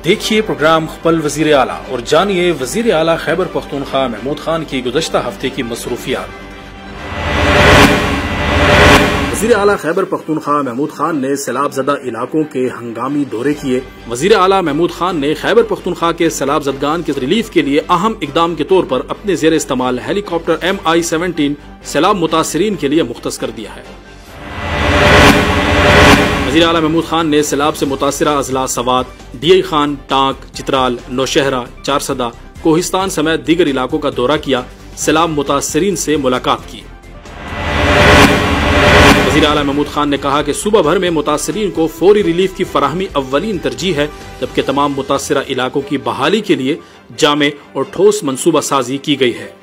देखिए प्रोग्राम खपल वजीर आला और जानिए वजीर आला खैबर पख्तूनख्वा महमूद खान की गुज़श्ता हफ्ते की मसरूफियात। वजीर आला खैबर पख्तूनख्वा महमूद खान ने सैलाबज़दा इलाकों के हंगामी दौरे किए। वजीर आला महमूद खान ने खैबर पख्तूनख्वा के सैलाबज़दगान के रिलीफ के लिए अहम इकदाम के तौर पर अपने ज़ेर इस्तेमाल हेलीकॉप्टर MI-17 सैलाब मुतासरीन के लिए मुख्तस कर दिया है। वज़ीर आला महमूद खान ने सैलाब से मुतासिरा अजला सवात, DI खान, टांक, चित्राल, नौशहरा, चारसदा, कोहिस्तान समेत दीगर इलाकों का दौरा किया। सैलाब मुतासरीन से मुलाकात की। वज़ीर आला महमूद खान ने कहा कि सूबा भर में मुतासरीन को फौरी रिलीफ की फराहमी अव्वलीन तरजीह है, जबकि तमाम मुतासिरा इलाकों की बहाली के लिए जामे और ठोस मनसूबा साजी की गई है।